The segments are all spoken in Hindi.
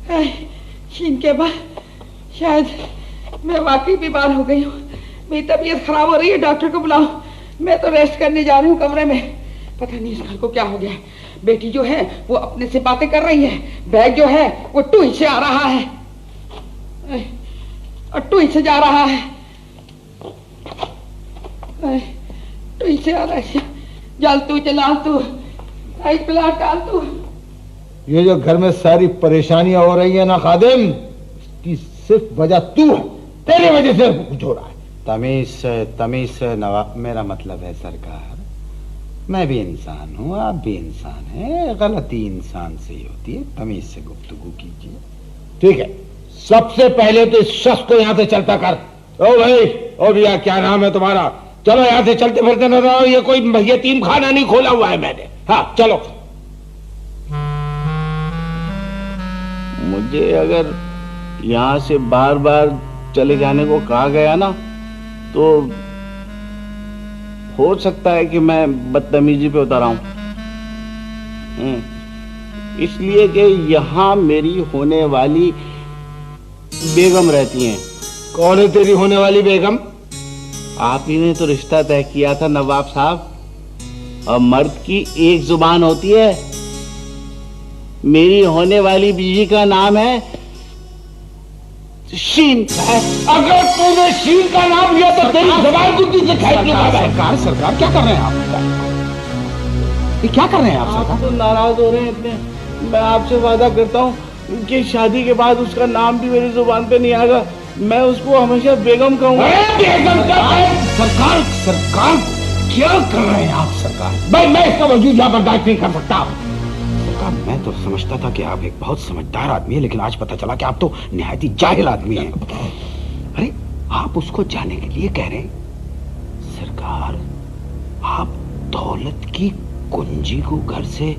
शीन के बाद शायद मैं वाकई बीमार हो गई हूँ। मेरी तबीयत खराब हो रही है, डॉक्टर को बुलाओ। मैं तो रेस्ट करने जा रही हूँ कमरे में। पता नहीं इस घर को क्या हो गया। बेटी जो है वो अपने से बातें कर रही है, बैग जो है वो टूई से आ रहा है और टूई से जा रहा है, टूई से आ रहा है। जल तू चला तू पिला डाल तू। ये जो घर में सारी परेशानियां हो रही है ना खादिम, इसकी सिर्फ वजह तू है, तेरी वजह से कुछ हो रहा है। तमीज से नवाब, मेरा मतलब है सरकार, मैं भी इंसान हूँ, आप भी इंसान हैं, गलती इंसान से ही होती है, तमीज से गुफ्तगू कीजिए। ठीक है, सबसे पहले तो इस शख्स को यहाँ से चलता कर। ओ भाई, ओ भैया, क्या नाम है तुम्हारा? चलो यहाँ से चलते फिरते न रहो, ये कोई यतीम खाना नहीं खोला हुआ है मैंने। हाँ चलो। मुझे अगर यहाँ से बार बार चले जाने को कहा गया ना, तो हो सकता है कि मैं बदतमीजी पे उतर आऊं, इसलिए कि यहाँ मेरी होने वाली बेगम रहती हैं। कौन है तेरी होने वाली बेगम? आप ही ने तो रिश्ता तय किया था नवाब साहब, और मर्द की एक जुबान होती है। मेरी होने वाली बीवी का नाम है शीन। अगर तूने शीन का नाम लिया तो तेरी जबान कुत्ती से खाई नहीं। सरकार क्या कर रहे हैं आप? ये क्या कर रहे हैं आप? आप तो नाराज हो रहे हैं इतने। मैं आपसे वादा करता हूँ कि शादी के बाद उसका नाम भी मेरी जुबान पे नहीं आएगा, मैं उसको हमेशा बेगम कहूँगा। सरकार सरकार क्या कर रहे हैं आप? सरकार भाई, मैं इसका वजूद यहाँ बर्दाश्त नहीं कर सकता। सरकार, मैं तो समझता था कि आप एक बहुत समझदार आदमी हैं, लेकिन आज पता चला कि आप तो निहायत ही जाहिल आदमी हैं। अरे, आप उसको जाने के लिए कह रहे हैं? सरकार, आप दौलत की कुंजी को घर से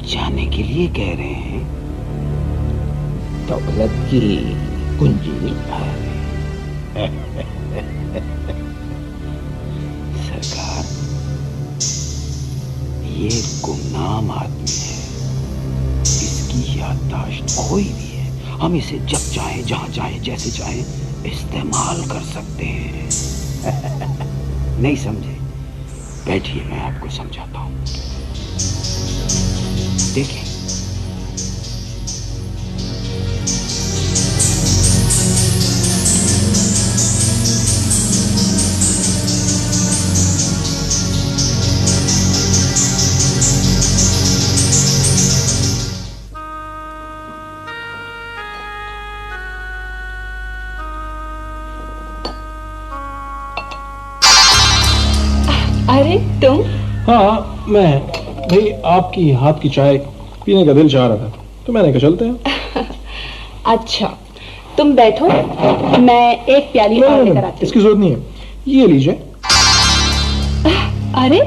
जाने के लिए कह रहे हैं? दौलत की कुंजी? सरकार, ये गुमनाम आदमी है, इसकी याददाश्त कोई भी है, हम इसे जब चाहे, जहां चाहे, जैसे चाहे इस्तेमाल कर सकते हैं। नहीं समझे? बैठिए, मैं आपको समझाता हूं। देखिए, अरे तुम? हाँ मैं, भाई आपकी हाथ की चाय पीने का दिल चाह रहा था, तो मैंने कहा चलते हैं। अच्छा, तुम बैठो, मैं एक प्याली और लेकर आती हूँ। इसकी जरूरत नहीं है, ये लीजिए। अरे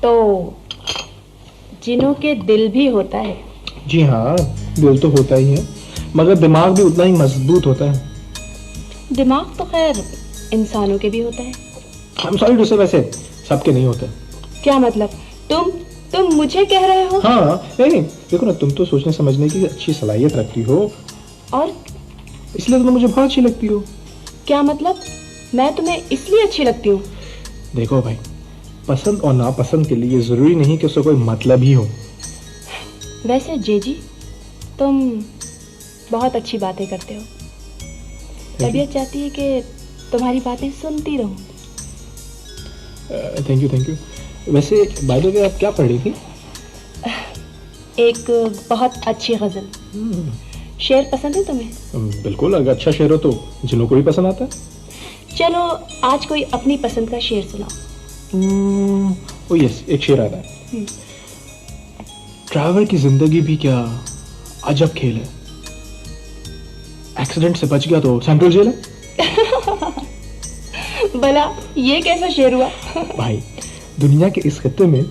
तो जिनों के दिल भी होता है। जी हाँ, दिल तो होता ही है, मगर दिमाग भी उतना ही मजबूत होता है। दिमाग तो खैर इंसानों के भी होता है। I'm sorry to say, वैसे सबके नहीं होते। क्या मतलब? तुम मुझे कह रहे हो? हाँ, नहीं, देखो ना, तुम तो सोचने समझने की अच्छी सलाहियत रखती हो, और इसलिए तुम्हें मुझे बहुत अच्छी लगती हो। क्या मतलब? मैं तुम्हें इसलिए अच्छी लगती हूँ? देखो भाई, पसंद और नापसंद के लिए जरूरी नहीं कि उसका कोई मतलब ही हो। वैसे जेजी, तुम बहुत अच्छी बातें करते हो। तबीयत चाहती है कि तुम्हारी बातें सुनती रहूं। Thank you. वैसे बाय द वे, आप क्या पढ़ रही थी? एक बहुत अच्छी गजल। शेर पसंद है तुम्हें? बिल्कुल, अगर अच्छा शेर हो तो जिन्हों को भी पसंद आता है। चलो आज कोई अपनी पसंद का शेर सुनाओ। ओ यस, एक शेर आता है। ड्राइवर की जिंदगी भी क्या अजब खेल है, एक्सीडेंट से बच गया तो सेंट्रल जेल है। भला ये कैसा शेर हुआ? भाई, दुनिया के इस खत्ते में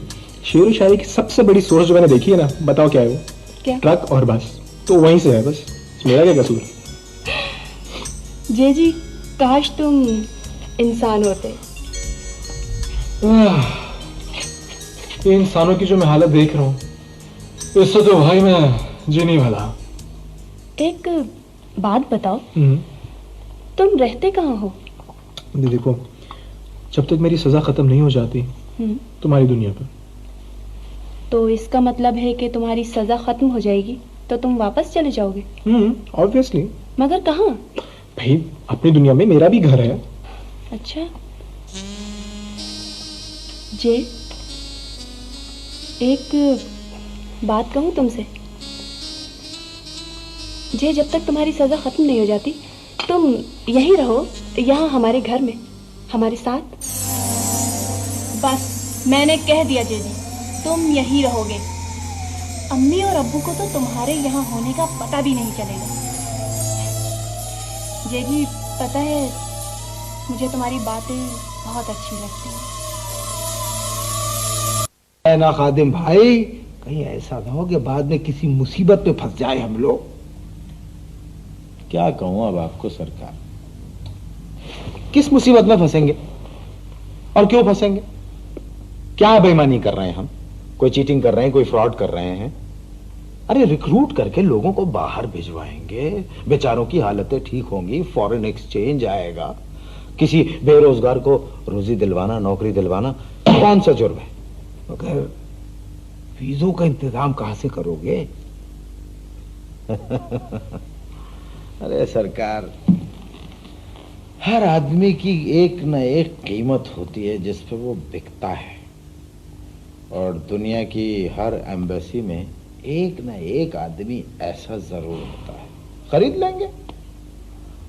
शेर शायरी की सबसे बड़ी सोर्स जो मैंने देखी है ना, बताओ क्या है वो? क्या? ट्रक और बस, तो वहीं से है बस। मेरा क्या कसूर? जेजी, काश तुम इंसान होते। ये इंसानों की जो मैं हालत देख रहा हूँ, इससे तो भाई मैं जी नहीं भला। एक बात बताओ, तुम रहते कहाँ हो? देखो, जब तक मेरी सजा खत्म नहीं हो जाती तुम्हारी दुनिया पर। तो इसका मतलब है कि तुम्हारी सजा खत्म हो जाएगी तो तुम वापस चले जाओगे? ऑब्वियसली। मगर कहाँ? भाई अपनी दुनिया में मेरा भी घर है। अच्छा जे, एक बात कहूँ तुमसे। जे, जब तक तुम्हारी सजा खत्म नहीं हो जाती तुम यहीं रहो, यहाँ हमारे घर में हमारे साथ। बस मैंने कह दिया जे जी, तुम यहीं रहोगे। अम्मी और अब्बू को तो तुम्हारे यहाँ होने का पता भी नहीं चलेगा। जे जी, पता है मुझे तुम्हारी बातें बहुत अच्छी लगती हैं। ना खादिम भाई, कहीं ऐसा ना हो कि बाद में किसी मुसीबत में फंस जाए हम लोग। क्या कहूं अब आपको सरकार। किस मुसीबत में फंसेंगे और क्यों फंसेंगे? क्या बेईमानी कर रहे हैं हम? कोई चीटिंग कर रहे हैं, कोई फ्रॉड कर रहे हैं? अरे रिक्रूट करके लोगों को बाहर भिजवाएंगे, बेचारों की हालतें ठीक होंगी, फॉरेन एक्सचेंज आएगा, किसी बेरोजगार को रोजी दिलवाना, नौकरी दिलवाना कौन सा जुर्म है? मगर वीजों का इंतजाम कहां से करोगे? अरे सरकार, हर आदमी की एक न एक कीमत होती है जिस पे वो बिकता है, और दुनिया की हर एम्बेसी में एक न एक आदमी ऐसा जरूर होता है। खरीद लेंगे।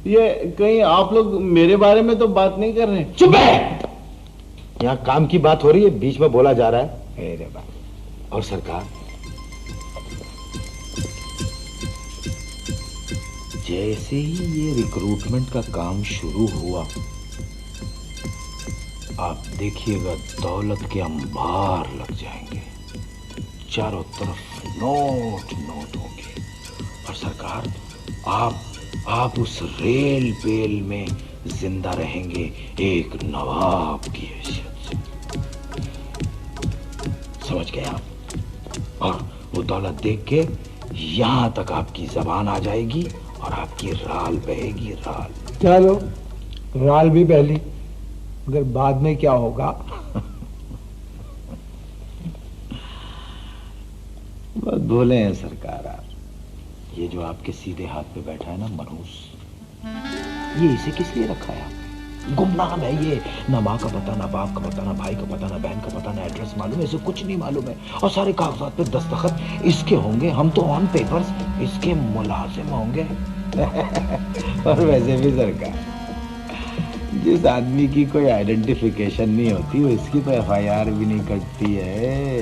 ये कहीं आप लोग मेरे बारे में तो बात नहीं कर रहे? चुप है! यहां काम की बात हो रही है, बीच में बोला जा रहा है। अरे बात। और सरकार, जैसे ही ये रिक्रूटमेंट का काम शुरू हुआ, आप देखिएगा दौलत के अंबार लग जाएंगे, चारों तरफ नोट नोट होंगे। और सरकार, आप उस रेल पेल में जिंदा रहेंगे एक नवाब की हैसियत से। समझ गए आप? और वो दौलत देख के यहां तक आपकी जबान आ जाएगी और आपकी राल बहेगी, राल। चलो राल भी पहली, मगर बाद में क्या होगा? बस भूले हैं सरकार आप। ये जो आपके सीधे हाथ पे बैठा है ना मनहूस, ये इसे किस लिए रखा है आपने? गुमनाम है ये, ना माँ का पता, ना बाप का पता, ना भाई का पता, ना बहन का पता, ना एड्रेस मालूम है, इसे कुछ नहीं मालूम है। और सारे कागजात पे दस्तखत इसके होंगे, हम तो ऑन पेपर्स इसके मुलाजिम होंगे। और वैसे भी सरकार, जिस आदमी की कोई आइडेंटिफिकेशन नहीं होती वो इसकी तो FIR भी नहीं कटती है।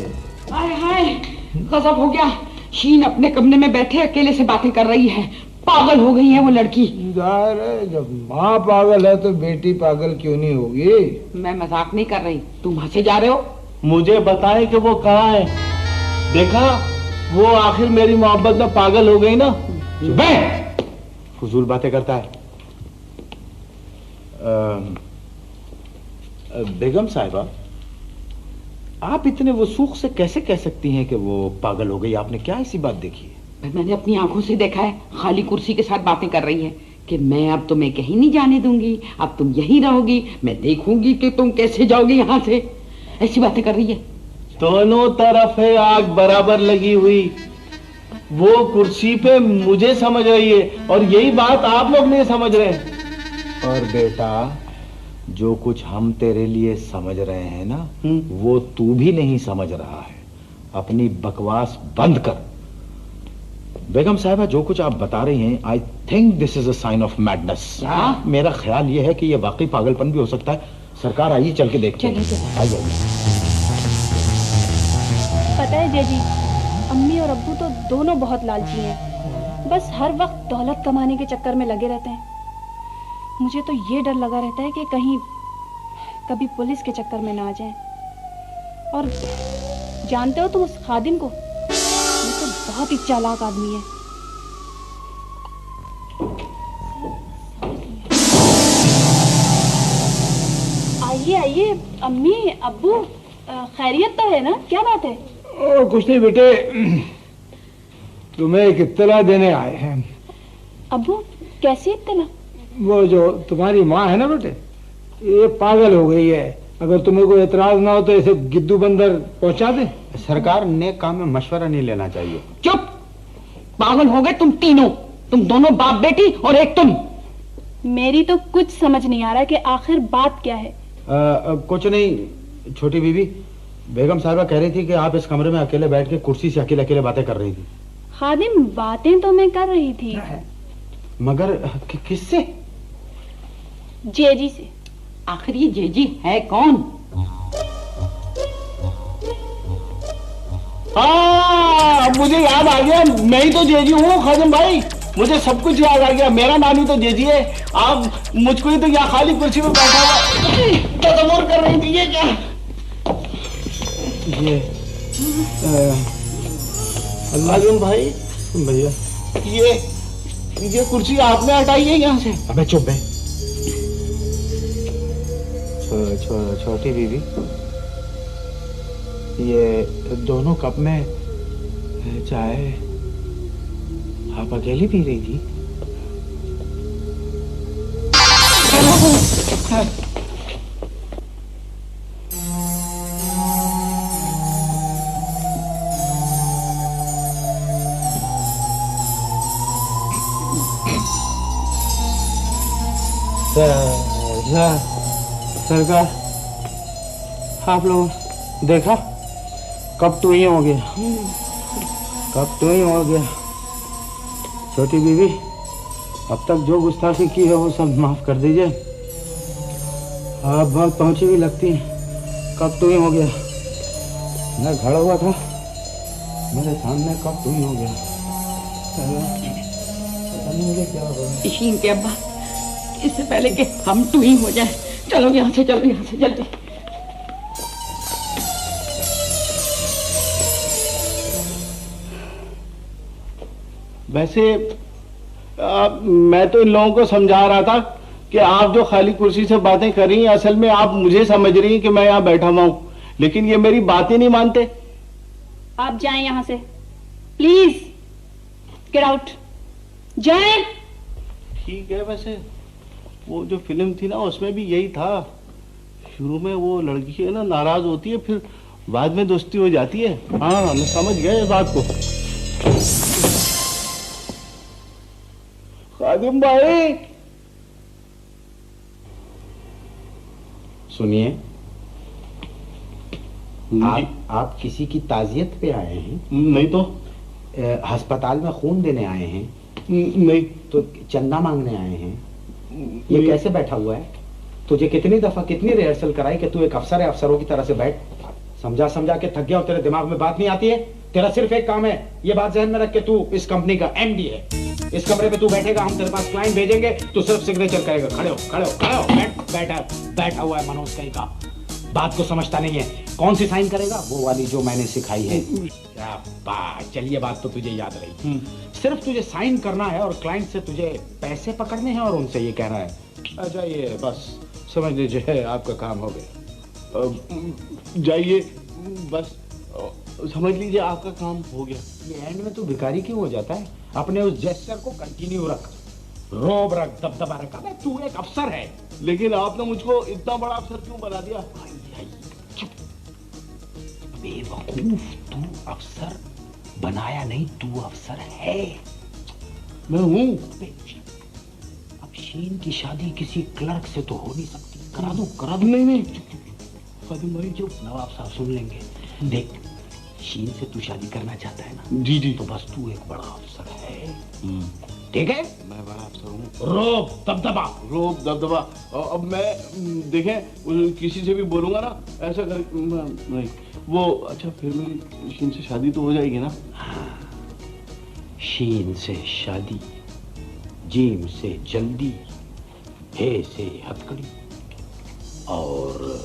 हाय हाय, गजब हो गया। शीन अपने कमरे में बैठे अकेले से बातें कर रही है। पागल हो गई है वो लड़की। जाहिर है, जब माँ पागल है तो बेटी पागल क्यों नहीं होगी? मैं मजाक नहीं कर रही, तुम हंसे जा रहे हो। मुझे बताएं कि वो कहाँ है। देखा, वो आखिर मेरी मोहब्बत में पागल हो गई ना। फजूल बातें करता है। बेगम साहिबा, आप इतने वसूख से कैसे कह सकती हैं कि वो पागल हो गई? आपने क्या ऐसी बात देखी है? मैंने अपनी आंखों से देखा है, खाली कुर्सी के साथ बातें कर रही है कि मैं अब तुम्हें कहीं नहीं जाने दूंगी, अब तुम यहीं रहोगी, मैं देखूंगी कि तुम कैसे जाओगी यहाँ से। ऐसी बातें कर रही है। दोनों तरफ है आग बराबर लगी हुई। वो कुर्सी पे मुझे समझ रही है और यही बात आप लोग नहीं समझ रहे। और बेटा, जो कुछ हम तेरे लिए समझ रहे हैं ना, वो तू भी नहीं समझ रहा है। अपनी बकवास बंद कर। बेगम साहिबा, जो कुछ आप बता रही हैं, I think this is a sign of madness. मेरा ख्याल ये है कि ये वाकई पागलपन भी हो सकता है। सरकार, आइए चल के देखते हैं। आइए। पता है जेजी, अम्मी और अब्बू तो दोनों बहुत लालची हैं। बस हर वक्त दौलत कमाने के चक्कर में लगे रहते हैं। मुझे तो ये डर लगा रहता है कि कहीं कभी पुलिस के चक्कर में ना आ जाए। और जानते हो तुम उस खादिम को, वो तो बहुत ही चालाक आदमी है। आइए आइए, अम्मी अब्बू खैरियत तो है ना, क्या बात है? ओ, कुछ नहीं बेटे, तुम्हें एक इत्तला देने आए हैं। अब्बू, कैसी इत्तला? वो जो तुम्हारी माँ है ना बेटे, ये पागल हो गई है। अगर तुम्हें कोई एतराज ना हो तो इसे गिद्दू बंदर पहुंचा दे। सरकार, नेक काम में मशवरा नहीं लेना चाहिए। चुप! पागल हो गए तुम तीनों, तुम दोनों बाप बेटी और एक तुम। मेरी तो कुछ समझ नहीं आ रहा कि आखिर बात क्या है। कुछ नहीं छोटी बीबी, बेगम साहिबा कह रही थी कि आप इस कमरे में अकेले बैठ के कुर्सी से अकेले अकेले बातें कर रही थी। खादिम, बातें तो मैं कर रही थी, मगर किससे? जेजी से। आखिर ये जेजी है कौन? हाँ, मुझे याद आ गया, मैं ही तो जेजी हूँ खादिम भाई। मुझे सब कुछ याद आ गया, मेरा नाम ही तो जेजी है। आप मुझको ही तो यहाँ खाली कुर्सी में बैठा हुआ तस्वीर कर रही थी। ये क्या? ये खादिम भाई भैया, ये कुर्सी आपने हटाई है यहाँ से। अबे चुप है। छोटी बीबी, ये दोनों कप में चाय आप अकेली पी रही थी? सरकार, आप लोग देखा, कब तो ही हो गया, कब तो ही हो गया। छोटी बीवी, अब तक जो गुस्ताखी की है वो सब माफ कर दीजिए। आप बहुत पहुंची भी लगती हैं। कब तो ही हो गया, मैं खड़ा हुआ था मेरे सामने, कब तो ही हो गया। पता नहीं मुझे क्या हो गया। इशीन के अब्बा, इससे पहले कि हम टू ही हो जाए, चलो यहाँ से, चलो यहाँ से जल्दी। वैसे मैं तो इन लोगों को समझा रहा था कि आप जो खाली कुर्सी से बातें कर रही हैं, असल में आप मुझे समझ रही हैं कि मैं यहाँ बैठा हुआ हूँ, लेकिन ये मेरी बातें नहीं मानते। आप जाएं यहाँ से, प्लीज गेट आउट, जाएं। ठीक है, वैसे वो जो फिल्म थी ना, उसमें भी यही था। शुरू में वो लड़की है ना, नाराज होती है, फिर बाद में दोस्ती हो जाती है। हाँ, मैं समझ गया इस बात को। खादिम भाई, सुनिए, आप किसी की ताजियत पे आए हैं? नहीं तो। अस्पताल में खून देने आए हैं? नहीं तो चंदा मांगने आए हैं? ये कैसे बैठा हुआ है? तुझे कितनी दफा, कितनी रिहर्सल कराई कि तू एक अफसर है, अफसरों की तरह से बैठ। समझा समझा के थक गया और तेरे दिमाग में बात नहीं आती है। तेरा सिर्फ एक काम है, ये बात जहन में रख के तू इस कंपनी का एमडी है। इस कमरे में तू बैठेगा, हम तेरे पास क्लाइंट भेजेंगे, तू सिर्फ सिग्नेचर करेगा। खड़े हो, खड़े हो, खड़े हो, बैठा हुआ है मनोज कहीं का। बात को समझता नहीं है। कौन सी साइन करेगा? वो वाली जो मैंने सिखाई है। क्या बात, चलिए बात तो तुझे याद रही। सिर्फ तुझे साइन करना है और क्लाइंट से तुझे पैसे पकड़ने हैं और उनसे ये कहना है, अच्छा ये बस समझ लीजिए आपका काम हो गया। जाइए, बस समझ लीजिए आपका काम हो गया। ये एंड में तू भिखारी क्यों हो जाता है? अपने उस जेस्चर को कंटिन्यू रख, रोब रख, दबदबा रख। अबे तू एक अफसर है। लेकिन आपने मुझको इतना बड़ा अफसर क्यों बना दिया? बेवकूफ, तू अफसर बनाया नहीं, तू अफसर है। मैं हूँ। अब शीन की शादी किसी क्लर्क से तो हो नहीं सकती। करा दो, करा दो। नहीं खादिम भाई, जो नवाब साहब सुन लेंगे। देख, शीन से तू शादी करना चाहता है ना? जी जी। तो बस तू एक बड़ा अफसर है, ठीक है? मैं बड़ा अफसर हूँ। रोब दबदबा, रोब दबदबा। अब मैं देखें किसी से भी बोलूंगा ना ऐसा कर, नहीं वो। अच्छा, फिर मेरी शीन से शादी तो हो जाएगी ना? हाँ, शीन से शादी, जीम से जल्दी, हे से हथकड़ी और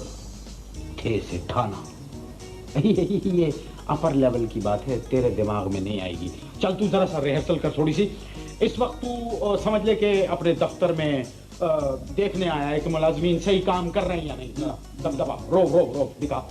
थे से थाना। ये अपर लेवल की बात है, तेरे दिमाग में नहीं आएगी। चल तू जरा सा रिहर्सल कर थोड़ी सी। इस वक्त तू समझ ले कि अपने दफ्तर में देखने आया है कि मुलाजमीन सही काम कर रहे हैं या नहीं। दबदबा, रोब रोब रोब दिखा।